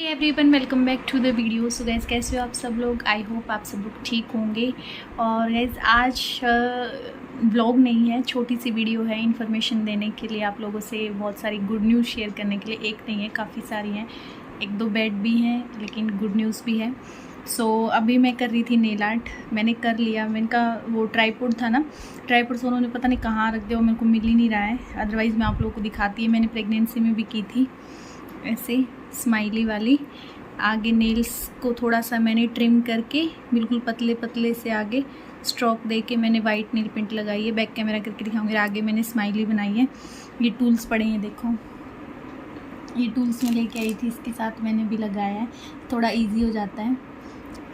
Everyone welcome back to the video. So guys कैसे हो आप सब लोग? आई होप आप सब लोग ठीक होंगे। और गैस आज ब्लॉग नहीं है, छोटी सी वीडियो है इन्फॉर्मेशन देने के लिए, आप लोगों से बहुत सारी गुड न्यूज़ शेयर करने के लिए। एक नहीं है, काफ़ी सारी हैं, एक दो बैड भी हैं लेकिन गुड न्यूज़ भी है। सो अभी मैं कर रही थी नेल आर्ट, मैंने कर लिया। मैंने कहा वो ट्राईपोड था ना, ट्राईपोड से उन्होंने पता नहीं कहाँ रख दिया, वो मेरे को मिल ही नहीं रहा है। अदरवाइज़ मैं आप लोगों को दिखाती है, मैंने प्रेगनेंसी में भी की थी ऐसे स्माइली वाली। आगे नेल्स को थोड़ा सा मैंने ट्रिम करके बिल्कुल पतले पतले से आगे स्ट्रोक दे के मैंने वाइट नेल पेंट लगाई है। बैक कैमरा करके दिखाऊंगी। आगे मैंने स्माइली बनाई है। ये टूल्स पड़े हैं, देखो ये टूल्स मैं लेके आई थी, इसके साथ मैंने भी लगाया है, थोड़ा इजी हो जाता है।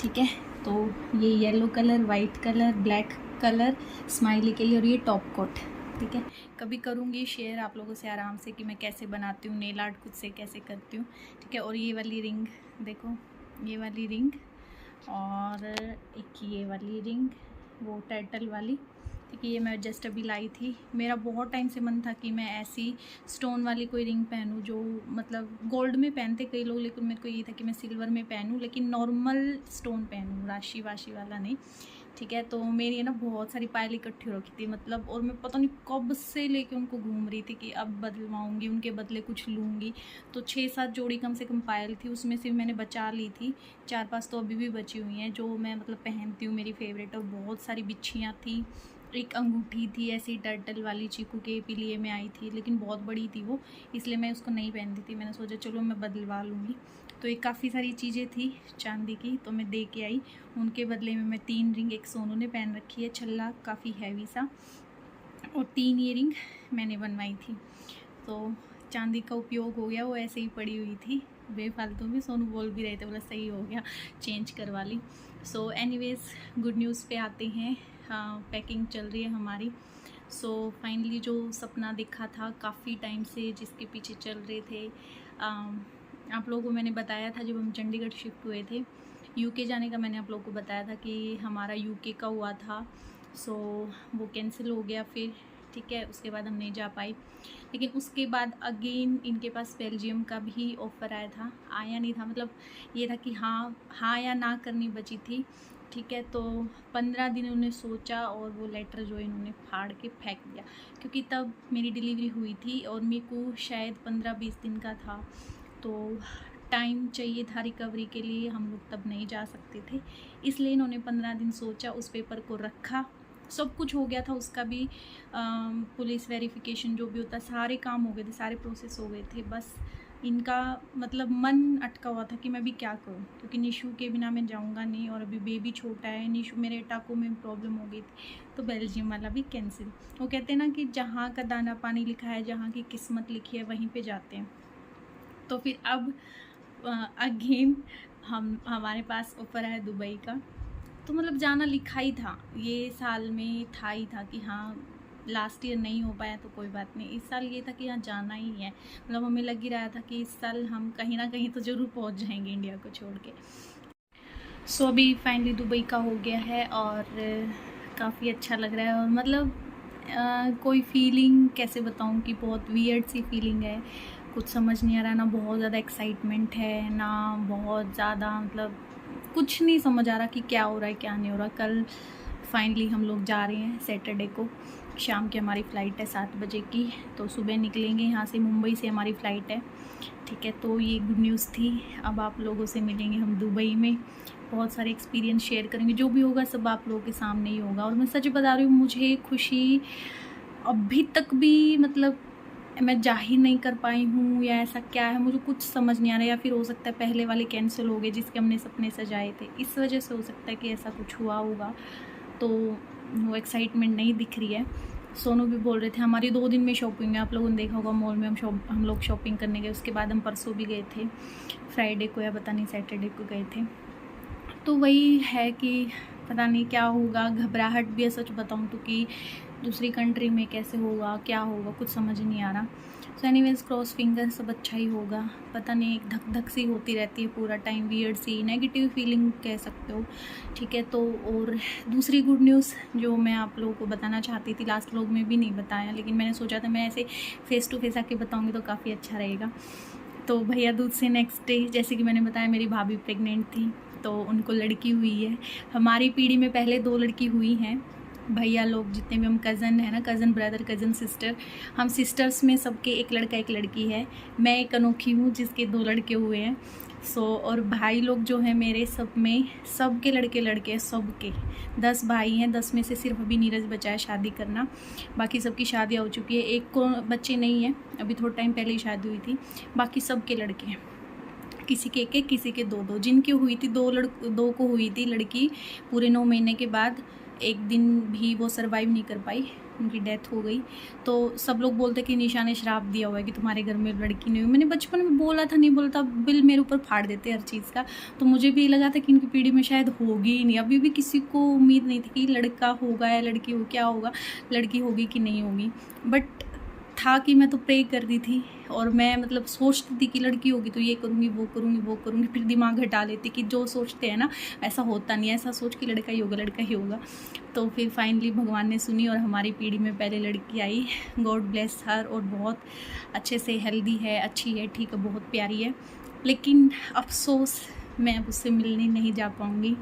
ठीक है, तो ये yellow colour, white colour, black colour smiley के लिए, और ये टॉप कोट। ठीक है, कभी करूँगी शेयर आप लोगों से आराम से कि मैं कैसे बनाती हूँ नेल आर्ट, खुद से कैसे करती हूँ। ठीक है, और ये वाली रिंग देखो, ये वाली रिंग, और एक ये वाली रिंग वो टर्टल वाली। ठीक है, ये मैं जस्ट अभी लाई थी। मेरा बहुत टाइम से मन था कि मैं ऐसी स्टोन वाली कोई रिंग पहनूं, जो मतलब गोल्ड में पहनते कई लोग, लेकिन मेरे को ये था कि मैं सिल्वर में पहनूं, लेकिन नॉर्मल स्टोन पहनूं, राशि वाशी वाला नहीं। ठीक है, तो मेरी है ना बहुत सारी पायल इकट्ठी हो रखी थी मतलब, और मैं पता नहीं कब से लेके उनको घूम रही थी कि अब बदलवाऊँगी, उनके बदले कुछ लूँगी। तो 6-7 जोड़ी कम से कम पायल थी, उसमें से मैंने बचा ली थी 4-5, तो अभी भी बची हुई हैं जो मैं मतलब पहनती हूँ, मेरी फेवरेट। और बहुत सारी बिच्छियाँ थी, एक अंगूठी थी ऐसी टर्टल वाली, चीकू के पिलिए में आई थी, लेकिन बहुत बड़ी थी वो, इसलिए मैं उसको नहीं पहनती थी। मैंने सोचा चलो मैं बदलवा लूँगी। तो ये काफ़ी सारी चीज़ें थी चांदी की, तो मैं दे के आई। उनके बदले में मैं 3 रिंग, एक सोनू ने पहन रखी है छल्ला काफ़ी हैवी सा, और 3 ईयरिंग मैंने बनवाई थी। तो चांदी का उपयोग हो गया, वो ऐसे ही पड़ी हुई थी बेफालतू में। सोनू बोल भी रहे थे, बोला सही हो गया, चेंज करवा ली। सो एनीवेज गुड न्यूज़ पे आते हैं। हाँ, पैकिंग चल रही है हमारी। सो फाइनली जो सपना देखा था काफ़ी टाइम से, जिसके पीछे चल रहे थे, आप लोगों को मैंने बताया था जब हम चंडीगढ़ शिफ्ट हुए थे यूके जाने का, मैंने आप लोगों को बताया था कि हमारा यूके का हुआ था। सो वो कैंसिल हो गया फिर। ठीक है, उसके बाद हम नहीं जा पाए, लेकिन उसके बाद अगेन इनके पास बेल्जियम का भी ऑफ़र आया था। आया नहीं था, मतलब ये था कि हाँ हाँ या ना करनी बची थी। ठीक है, तो 15 दिन उन्होंने सोचा, और वो लेटर जो इन्होंने फाड़ के फेंक दिया, क्योंकि तब मेरी डिलीवरी हुई थी और मेरे को शायद 15-20 दिन का था, तो टाइम चाहिए था रिकवरी के लिए, हम लोग तब नहीं जा सकते थे। इसलिए इन्होंने 15 दिन सोचा, उस पेपर को रखा, सब कुछ हो गया था उसका भी, पुलिस वेरिफिकेशन जो भी होता है, सारे काम हो गए थे, सारे प्रोसेस हो गए थे। बस इनका मतलब मन अटका हुआ था कि मैं भी क्या करूं, क्योंकि निशु के बिना मैं जाऊंगा नहीं, और अभी बेबी छोटा है। निशु मेरे टाको में प्रॉब्लम हो गई थी, तो बेल्जियम वाला भी कैंसिल। वो कहते हैं ना कि जहाँ का दाना पानी लिखा है, जहाँ की किस्मत लिखी है, वहीं पे जाते हैं। तो फिर अब अगेन हमारे पास ऑफ़र है दुबई का। तो मतलब जाना लिखा ही था, ये साल में था ही था कि हाँ, लास्ट ईयर नहीं हो पाया तो कोई बात नहीं, इस साल ये था कि हाँ जाना ही है। मतलब हमें लग ही रहा था कि इस साल हम कहीं ना कहीं तो ज़रूर पहुंच जाएंगे इंडिया को छोड़ के। सो अभी फाइनली दुबई का हो गया है, और काफ़ी अच्छा लग रहा है। और मतलब कोई फीलिंग कैसे बताऊँ कि बहुत वियर्ड सी फीलिंग है, कुछ समझ नहीं आ रहा, ना बहुत ज़्यादा एक्साइटमेंट है, ना बहुत ज़्यादा मतलब कुछ नहीं समझ आ रहा कि क्या हो रहा है क्या नहीं हो रहा। कल फाइनली हम लोग जा रहे हैं, सैटरडे को शाम की हमारी फ़्लाइट है 7 बजे की, तो सुबह निकलेंगे यहाँ से, मुंबई से हमारी फ़्लाइट है। ठीक है, तो ये गुड न्यूज़ थी। अब आप लोगों से मिलेंगे हम दुबई में, बहुत सारे एक्सपीरियंस शेयर करेंगे, जो भी होगा सब आप लोगों के सामने ही होगा। और मैं सच बता रही हूँ, मुझे खुशी अभी तक भी मतलब मैं जाहिर नहीं कर पाई हूँ, या ऐसा क्या है मुझे कुछ समझ नहीं आ रहा। या फिर हो सकता है पहले वाले कैंसिल हो गए जिसके हमने सपने सजाए थे, इस वजह से हो सकता है कि ऐसा कुछ हुआ होगा, तो वो एक्साइटमेंट नहीं दिख रही है। सोनू भी बोल रहे थे हमारी 2 दिन में शॉपिंग है, आप लोगों ने देखा होगा मॉल में हम लोग शॉपिंग करने गए। उसके बाद हम परसों भी गए थे, फ्राइडे को या पता नहीं सैटरडे को गए थे। तो वही है कि पता नहीं क्या होगा, घबराहट भी है सच बताऊँ तो, कि दूसरी कंट्री में कैसे होगा, क्या होगा, कुछ समझ नहीं आ रहा। सो एनीवेज क्रॉस फिंगर, सब अच्छा ही होगा। पता नहीं, एक धक धक सी होती रहती है पूरा टाइम, वियर्ड सी नेगेटिव फीलिंग कह सकते हो। ठीक है, तो और दूसरी गुड न्यूज़ जो मैं आप लोगों को बताना चाहती थी, लास्ट व्लॉग में भी नहीं बताया, लेकिन मैंने सोचा था मैं ऐसे फेस टू फेस आके बताऊँगी तो काफ़ी अच्छा रहेगा। तो भैया दूज से नेक्स्ट डे जैसे कि मैंने बताया मेरी भाभी प्रेग्नेंट थी, तो उनको लड़की हुई है। हमारी पीढ़ी में पहले 2 लड़की हुई हैं। भैया लोग जितने भी हम कज़न हैं ना, कज़न ब्रदर कज़न सिस्टर, हम सिस्टर्स में सबके एक लड़का एक लड़की है। मैं एक अनोखी हूँ जिसके 2 लड़के हुए हैं। और भाई लोग जो हैं मेरे सब में सबके लड़के लड़के हैं, सबके 10 भाई हैं। 10 में से सिर्फ अभी नीरज बचा है शादी करना, बाकी सबकी शादियाँ हो चुकी है। एक को बच्चे नहीं हैं, अभी थोड़ा टाइम पहले ही शादी हुई थी। बाकी सबके लड़के हैं, किसी के एक, किसी के 2-2। जिनकी हुई थी 2 को हुई थी लड़की पूरे 9 महीने के बाद, एक दिन भी वो सर्वाइव नहीं कर पाई, उनकी डेथ हो गई। तो सब लोग बोलते कि निशा ने श्राप दिया हुआ है कि तुम्हारे घर में लड़की नहीं हुई। मैंने बचपन में बोला था, नहीं बोलता, बिल मेरे ऊपर फाड़ देते हर चीज़ का। तो मुझे भी लगा था कि इनकी पीढ़ी में शायद होगी ही नहीं। अभी भी किसी को उम्मीद नहीं थी कि लड़का होगा या लड़की हो, क्या होगा, लड़की होगी कि नहीं होगी। बट था कि मैं तो प्रे कर रही थी और मैं मतलब सोचती थी कि लड़की होगी तो ये करूँगी, वो करूँगी, वो करूँगी। फिर दिमाग हटा लेती कि जो सोचते हैं ना ऐसा होता नहीं है, ऐसा सोच कि लड़का ही होगा, लड़का ही होगा। तो फिर फाइनली भगवान ने सुनी और हमारी पीढ़ी में पहले लड़की आई। गॉड ब्लेस हर, और बहुत अच्छे से हेल्दी है, अच्छी है, ठीक है, बहुत प्यारी है। लेकिन अफसोस मैं अब उससे मिलने नहीं जा पाऊँगी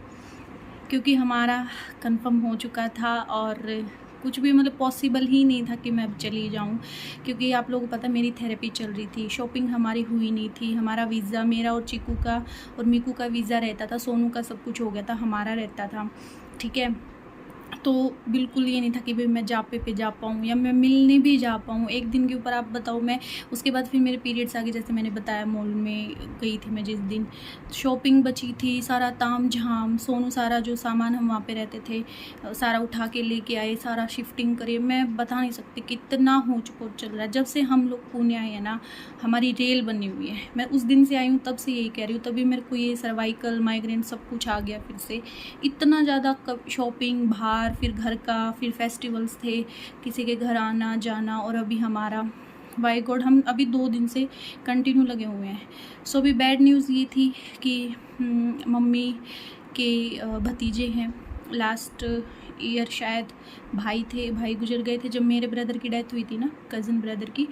क्योंकि हमारा कंफर्म हो चुका था और कुछ भी मतलब पॉसिबल ही नहीं था कि मैं अब चली जाऊं। क्योंकि आप लोगों को पता मेरी थेरेपी चल रही थी, शॉपिंग हमारी हुई नहीं थी, हमारा वीज़ा, मेरा और चीकू का और मीकू का वीज़ा रहता था, सोनू का सब कुछ हो गया था, हमारा रहता था, ठीक है। तो बिल्कुल ये नहीं था कि भाई मैं जापे पे जा पाऊँ या मैं मिलने भी जा पाऊँ। एक दिन के ऊपर आप बताओ मैं, उसके बाद फिर मेरे पीरियड्स आ गए, जैसे मैंने बताया मॉल में गई थी मैं जिस दिन, शॉपिंग बची थी, सारा ताम झाम, सोनू सारा जो सामान हम वहाँ पे रहते थे सारा उठा के लेके आए, सारा शिफ्टिंग करे। मैं बता नहीं सकती कितना हो चुका चल रहा है। जब से हम लोग पुणे आए हैं ना, हमारी रेल बनी हुई है। मैं उस दिन से आई हूँ तब से यही कह रही हूँ, तभी मेरे को ये सर्वाइकल माइग्रेन सब कुछ आ गया फिर से। इतना ज़्यादा शॉपिंग, बाहर, फिर घर का, फिर फेस्टिवल्स थे, किसी के घर आना जाना, और अभी हमारा, बाय गॉड, हम अभी 2 दिन से कंटिन्यू लगे हुए हैं। सो अभी बैड न्यूज़ ये थी कि मम्मी के भतीजे हैं, लास्ट ईयर शायद भाई थे, भाई गुजर गए थे जब मेरे ब्रदर की डेथ हुई थी ना, कज़न ब्रदर की,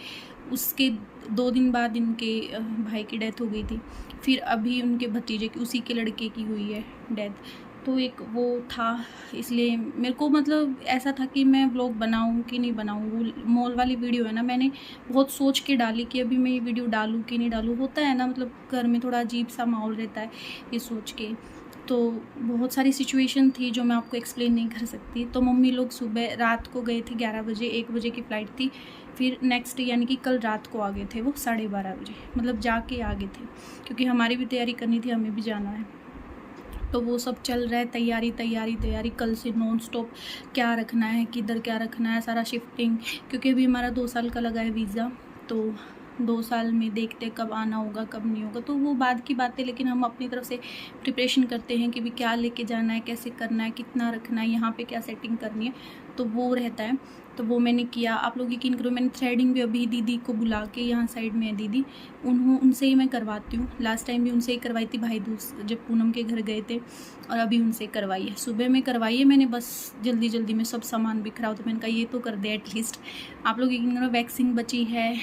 उसके 2 दिन बाद इनके भाई की डेथ हो गई थी। फिर अभी उनके भतीजे की, उसी के लड़के की हुई है डेथ। तो एक वो था, इसलिए मेरे को मतलब ऐसा था कि मैं व्लॉग बनाऊं कि नहीं बनाऊं। वो मॉल वाली वीडियो है ना, मैंने बहुत सोच के डाली कि अभी मैं ये वीडियो डालूं कि नहीं डालूं। होता है ना, मतलब घर में थोड़ा अजीब सा माहौल रहता है ये सोच के। तो बहुत सारी सिचुएशन थी जो मैं आपको एक्सप्लेन नहीं कर सकती। तो मम्मी लोग सुबह रात को गए थे 11 बजे, 1 बजे की फ़्लाइट थी। फिर नेक्स्ट यानी कि कल रात को आ गए थे वो 12:30 बजे, मतलब जाके आ गए थे, क्योंकि हमारी भी तैयारी करनी थी, हमें भी जाना है। तो वो सब चल रहा है, तैयारी कल से नॉन स्टॉप, क्या रखना है, किधर क्या रखना है, सारा शिफ्टिंग। क्योंकि अभी हमारा 2 साल का लगा है वीज़ा, तो 2 साल में देखते कब आना होगा कब नहीं होगा, तो वो बाद की बात है। लेकिन हम अपनी तरफ से प्रिपरेशन करते हैं कि भी क्या लेके जाना है, कैसे करना है, कितना रखना है, यहाँ पे क्या सेटिंग करनी है, तो वो रहता है। तो वो मैंने किया। आप लोग यकीन करो, मैंने थ्रेडिंग भी अभी दीदी को बुला के, यहाँ साइड में है दीदी, उनसे ही मैं करवाती हूँ। लास्ट टाइम भी उनसे ही करवाई थी भाई दूज जब पूनम के घर गए थे, और अभी उनसे करवाई है। सुबह में करवाई है मैंने, बस जल्दी जल्दी में सब सामान बिखरा हो, तो मैंने कहा ये तो कर दे एटलीस्ट। आप लोग यकीन करो, वैक्सिंग बची है,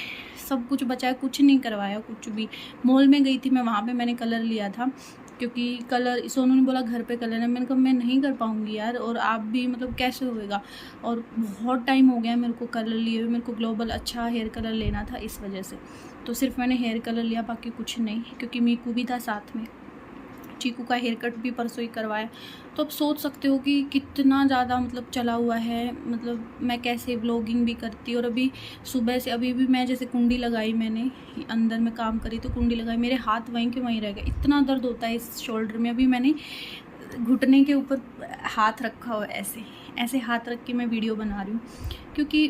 सब कुछ बचा है, कुछ नहीं करवाया कुछ भी। मॉल में गई थी मैं, वहाँ पे मैंने कलर लिया था, क्योंकि कलर सोनू ने बोला घर पे कलर है। मैंने कहा मैं नहीं कर पाऊँगी यार, और आप भी मतलब कैसे होएगा, और बहुत टाइम हो गया मेरे को कलर लिए हुए। मेरे को ग्लोबल अच्छा हेयर कलर लेना था, इस वजह से तो सिर्फ मैंने हेयर कलर लिया, बाकी कुछ नहीं, क्योंकि मीकू भी था साथ में। चीकू का हेयर कट भी परसों ही करवाया। तो अब सोच सकते हो कि कितना ज़्यादा मतलब चला हुआ है, मतलब मैं कैसे व्लॉगिंग भी करती। और अभी सुबह से अभी भी मैं जैसे कुंडी लगाई, मैंने अंदर में काम करी तो कुंडी लगाई, मेरे हाथ वहीं के वहीं रह गए, इतना दर्द होता है इस शोल्डर में। अभी मैंने घुटने के ऊपर हाथ रखा हुआ, ऐसे हाथ रख के मैं वीडियो बना रही हूँ, क्योंकि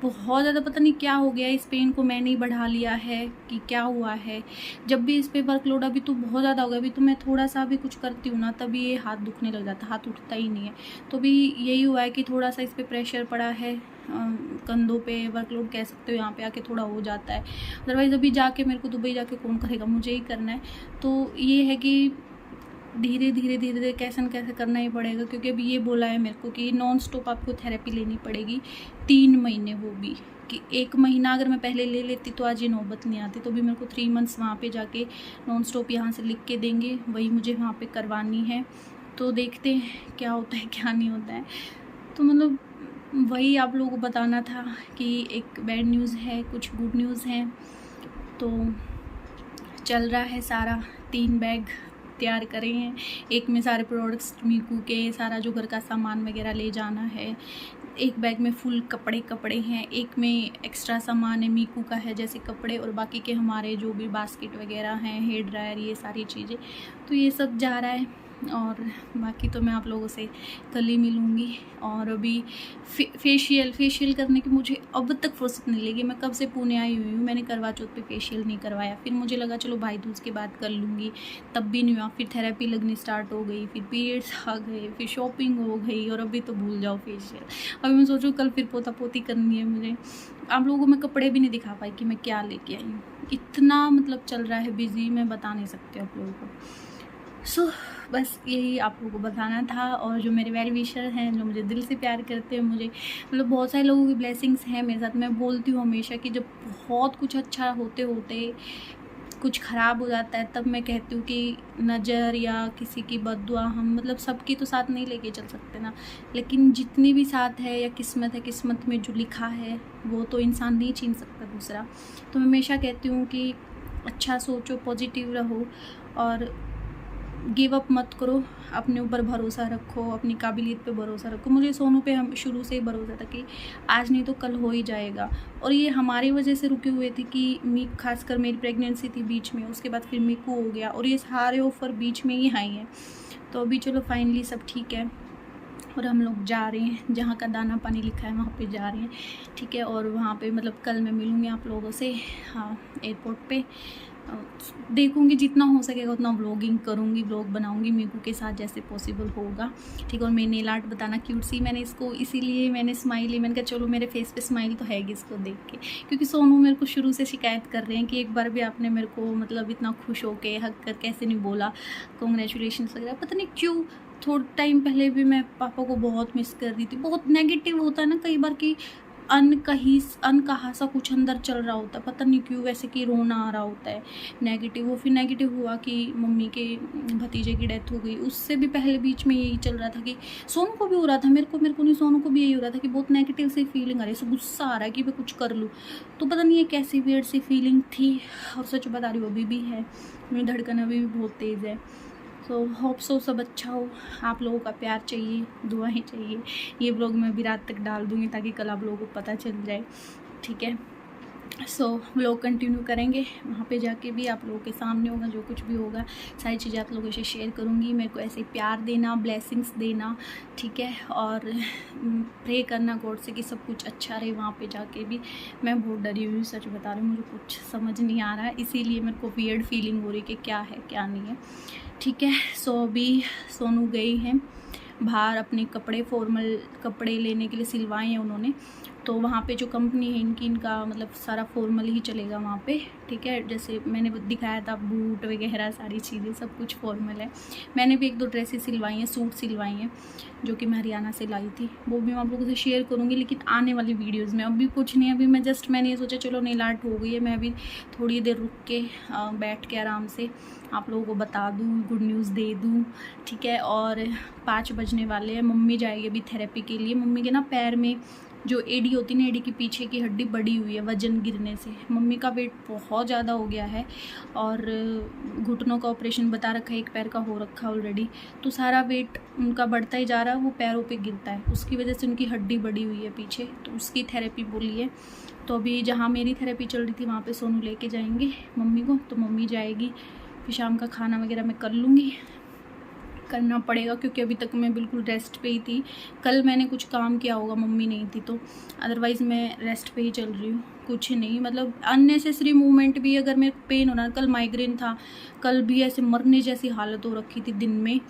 बहुत ज़्यादा पता नहीं क्या हो गया, इस पेन को मैंने ही बढ़ा लिया है कि क्या हुआ है। जब भी इस पे वर्कलोड, अभी तो बहुत ज़्यादा हो गया, अभी तो मैं थोड़ा सा भी कुछ करती हूँ ना तभी ये हाथ दुखने लग जाता, हाथ उठता ही नहीं है। तो भी यही हुआ है कि थोड़ा सा इस पर प्रेशर पड़ा है, कंधों पे वर्कलोड कह सकते हो, यहाँ पे आके थोड़ा हो जाता है। अदरवाइज़ अभी जाके मेरे को दुबई जाके कौन करेगा, मुझे ही करना है। तो ये है कि धीरे धीरे कैसे न कैसे करना ही पड़ेगा, क्योंकि अभी ये बोला है मेरे को कि नॉन स्टॉप आपको थेरेपी लेनी पड़ेगी 3 महीने, वो भी कि 1 महीना अगर मैं पहले ले लेती तो आज ये नौबत नहीं आती। तो भी मेरे को 3 मंथ्स वहाँ पे जाके नॉन स्टॉप यहाँ से लिख के देंगे, वही मुझे वहाँ पे करवानी है। तो देखते हैं क्या होता है क्या नहीं होता है। तो मतलब वही आप लोगों को बताना था कि एक बैड न्यूज़ है, कुछ गुड न्यूज़ है। तो चल रहा है सारा, 3 बैग तैयार करे हैं। एक में सारे प्रोडक्ट्स मीकू के, सारा जो घर का सामान वगैरह ले जाना है। एक बैग में फुल कपड़े हैं, एक में एक्स्ट्रा सामान है मीकू का है जैसे कपड़े, और बाकी के हमारे जो भी बास्केट वगैरह हैं, हेयर ड्रायर, ये सारी चीज़ें। तो ये सब जा रहा है। और बाकी तो मैं आप लोगों से कल ही मिलूँगी। और अभी फेशियल करने की मुझे अब तक फुर्सत नहीं लगी। मैं कब से पुणे आई हुई हूँ, मैंने करवा चौथ पे फेशियल नहीं करवाया। फिर मुझे लगा चलो भाई दूज के बाद कर लूँगी, तब भी नहीं हुआ। फिर थेरेपी लगनी स्टार्ट हो गई, फिर पीरियड्स आ गए, फिर शॉपिंग हो गई, और अभी तो भूल जाओ फेशियल। अभी मैं सोचूँ कल फिर पोता पोती करनी है मुझे। आप लोगों को मैं कपड़े भी नहीं दिखा पाई कि मैं क्या लेके आई हूँ। इतना मतलब चल रहा है बिजी, मैं बता नहीं सकती आप लोगों को। बस यही आप लोगों को बताना था। और जो मेरे वेल विशर हैं, जो मुझे दिल से प्यार करते हैं, मुझे मतलब बहुत सारे लोगों की ब्लेसिंग्स हैं मेरे साथ। मैं बोलती हूँ हमेशा कि जब बहुत कुछ अच्छा होते होते कुछ ख़राब हो जाता है, तब मैं कहती हूँ कि नज़र या किसी की बद्दुआ, हम मतलब सबकी तो साथ नहीं लेके चल सकते ना, लेकिन जितनी भी साथ है या किस्मत है, किस्मत में जो लिखा है वो तो इंसान नहीं छीन सकता दूसरा। तो मैं हमेशा कहती हूँ कि अच्छा सोचो, पॉजिटिव रहो, और गिव अप मत करो, अपने ऊपर भरोसा रखो, अपनी काबिलियत पे भरोसा रखो। मुझे सोनू पे हम शुरू से ही भरोसा था कि आज नहीं तो कल हो ही जाएगा। और ये हमारी वजह से रुके हुए थे कि खासकर मेरी प्रेगनेंसी थी बीच में, उसके बाद फिर मीकू हो गया, और ये सारे ऑफ़र बीच में ही आई हैं। तो अभी चलो फाइनली सब ठीक है, और हम लोग जा रहे हैं, जहाँ का दाना पानी लिखा है वहाँ पे जा रहे हैं, ठीक है। और वहाँ पे मतलब कल मैं मिलूँगी आप लोगों से, हाँ, एयरपोर्ट पे। देखूँगी जितना हो सकेगा उतना व्लॉगिंग करूँगी, व्लॉग बनाऊँगी मीकू के साथ जैसे पॉसिबल होगा, ठीक है। और मेरी नेल आर्ट बताना क्यूट सी, मैंने इसको इसीलिए मैंने स्माइल ली, मैंने कहा चलो मेरे फेस पे स्माइल तो हैगी इसको देख के, क्योंकि सोनू मेरे को शुरू से शिकायत कर रहे हैं कि एक बार भी आपने मेरे को मतलब इतना खुश होके हक कर कैसे नहीं बोला कॉन्ग्रेचुलेशन वगैरह। पता नहीं क्यों, थोड़ा टाइम पहले भी मैं पापा को बहुत मिस कर रही थी। बहुत नेगेटिव होता है ना कई बार कि अनकहा सा कुछ अंदर चल रहा होता है, पता नहीं क्यों, वैसे कि रोना आ रहा होता है नेगेटिव। वो फिर नेगेटिव हुआ कि मम्मी के भतीजे की डेथ हो गई। उससे भी पहले बीच में यही चल रहा था कि सोनू को भी हो रहा था, मेरे को नहीं, सोनू को भी यही हो रहा था कि बहुत नेगेटिव सी फीलिंग आ रही है, गुस्सा आ रहा है कि मैं कुछ कर लूँ। तो पता नहीं ये कैसी वियर्ड सी फीलिंग थी, और सच बता रही हूँ अभी भी है, मेरी धड़कन अभी भी बहुत तेज़ है। तो होप सो सब अच्छा हो। आप लोगों का प्यार चाहिए, दुआएं चाहिए। ये ब्लॉग मैं अभी रात तक डाल दूँगी ताकि कल आप लोगों को पता चल जाए, ठीक है। ब्लॉग कंटिन्यू करेंगे, वहाँ पे जाके भी आप लोगों के सामने होगा, जो कुछ भी होगा सारी चीज़ें आप लोगों से शेयर करूँगी। मेरे को ऐसे प्यार देना, ब्लेसिंग्स देना, ठीक है। और प्रे करना गॉड से कि सब कुछ अच्छा रहे वहाँ पे जाके भी। मैं बहुत डरी हुई, सच बता रही हूँ, मुझे कुछ समझ नहीं आ रहा है, इसीलिए मेरे को वियर्ड फीलिंग हो रही कि क्या है क्या नहीं है, ठीक है। अभी सोनू गई हैं बाहर अपने कपड़े, फॉर्मल कपड़े लेने के लिए, सिलवाए हैं उन्होंने। तो वहाँ पे जो कंपनी है इनका मतलब सारा फॉर्मल ही चलेगा वहाँ पे, ठीक है। जैसे मैंने दिखाया था बूट वगैरह सारी चीज़ें, सब कुछ फॉर्मल है। मैंने भी 1-2 ड्रेसेस सिलवाई हैं, सूट सिलवाई हैं, जो कि मैं हरियाणा से लाई थी, वो भी मैं आप लोगों से शेयर करूँगी, लेकिन आने वाली वीडियोज़ में। अभी कुछ नहीं, अभी मैं मैंने ये सोचा चलो नेल आर्ट हो गई है, मैं अभी थोड़ी देर रुक के बैठ के आराम से आप लोगों को बता दूँ, गुड न्यूज़ दे दूँ, ठीक है। और 5 बजने वाले हैं, मम्मी जाएगी अभी थेरेपी के लिए। मम्मी के ना पैर में जो एडी होती है ना, एडी के पीछे की हड्डी बड़ी हुई है वजन गिरने से। मम्मी का वेट बहुत ज़्यादा हो गया है, और घुटनों का ऑपरेशन बता रखा है, एक पैर का हो रखा है ऑलरेडी। तो सारा वेट उनका बढ़ता ही जा रहा है, वो पैरों पे गिरता है, उसकी वजह से उनकी हड्डी बड़ी हुई है पीछे, तो उसकी थेरेपी बोली है। तो अभी जहाँ मेरी थेरेपी चल रही थी वहाँ पे सोनू लेके जाएंगे मम्मी को, तो मम्मी जाएगी, फिर शाम का खाना वगैरह मैं कर लूँगी, करना पड़ेगा क्योंकि अभी तक मैं बिल्कुल रेस्ट पे ही थी। कल मैंने कुछ काम किया होगा, मम्मी नहीं थी तो, अदरवाइज़ मैं रेस्ट पे ही चल रही हूँ, कुछ नहीं। मतलब अननेसेसरी मूवमेंट भी, अगर मेरे को पेन हो रहा, कल माइग्रेन था, कल भी ऐसे मरने जैसी हालत हो रखी थी दिन में,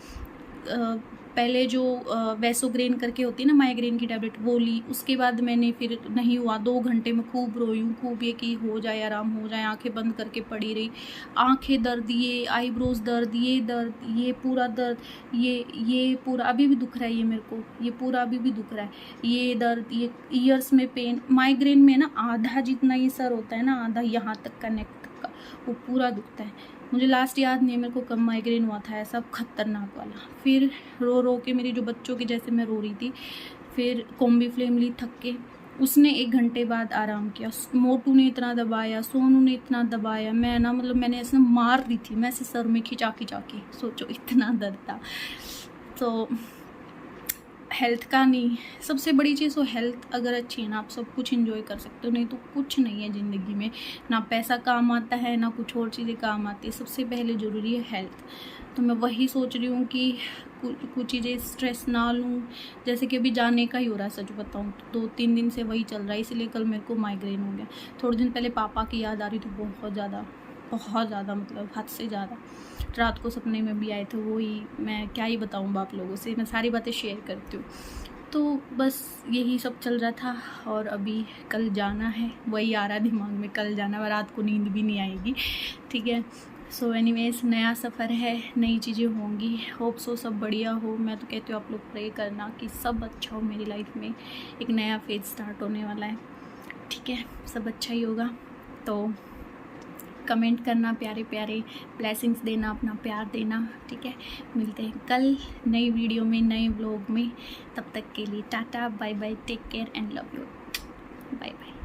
पहले जो वैसोग्रेन करके होती है ना, माइग्रेन की टैबलेट, वो ली। उसके बाद मैंने फिर नहीं हुआ, 2 घंटे में खूब रोई हूँ, खूब ये कि हो जाए, आराम हो जाए, आंखें बंद करके पड़ी रही। आंखें दर्द, ये आईब्रोज दर्द, ये दर्द, ये पूरा दर्द, ये पूरा अभी भी दुख रहा है, ये मेरे को ये पूरा अभी भी दुख रहा है, ये दर्द, ये ईयर्स में पेन। माइग्रेन में ना आधा जितना ये सर होता है ना, आधा यहाँ तक का, नेक तक का, वो पूरा दुखता है। मुझे लास्ट याद नहीं है मेरे को कब माइग्रेन हुआ था ऐसा खतरनाक वाला। फिर रो रो के, मेरी जो बच्चों की जैसे मैं रो रही थी, फिर कॉम्बी फ्लेम ली थक के, उसने 1 घंटे बाद आराम किया। मोटू ने इतना दबाया, सोनू ने इतना दबाया, मैं ना मतलब मैंने ऐसे मार दी थी, मैं ऐसे सर में खिंचा के, सोचो इतना दर्द था। तो हेल्थ का नहीं, सबसे बड़ी चीज़ तो हेल्थ अगर अच्छी है ना, आप सब कुछ एंजॉय कर सकते हो, नहीं तो कुछ नहीं है ज़िंदगी में। ना पैसा काम आता है, ना कुछ और चीज़ें काम आती है, सबसे पहले ज़रूरी है हेल्थ। तो मैं वही सोच रही हूँ कि कुछ चीज़ें स्ट्रेस ना लूँ। जैसे कि अभी जाने का ही हो रहा है, सच बताऊँ तो 2-3 दिन से वही चल रहा है, इसलिए कल मेरे को माइग्रेन हो गया। थोड़े दिन पहले पापा की याद आ रही थी बहुत ज़्यादा, मतलब हद से ज़्यादा। रात को सपने में भी आए थे, वही मैं क्या ही बताऊँ आप लोगों से, मैं सारी बातें शेयर करती हूँ। तो बस यही सब चल रहा था, और अभी कल जाना है, वही आ रहा दिमाग में, कल जाना है, रात को नींद भी नहीं आएगी, ठीक है। सो एनीवेज, नया सफ़र है, नई चीज़ें होंगी, होप सो सब बढ़िया हो। मैं तो कहती हूँ आप लोग प्रे करना कि सब अच्छा हो मेरी लाइफ में, एक नया फेज स्टार्ट होने वाला है, ठीक है, सब अच्छा ही होगा। तो कमेंट करना, प्यारे प्यारे ब्लेसिंग्स देना, अपना प्यार देना, ठीक है। मिलते हैं कल नई वीडियो में, नए व्लॉग में। तब तक के लिए tata, bye bye, take care and love you, bye bye.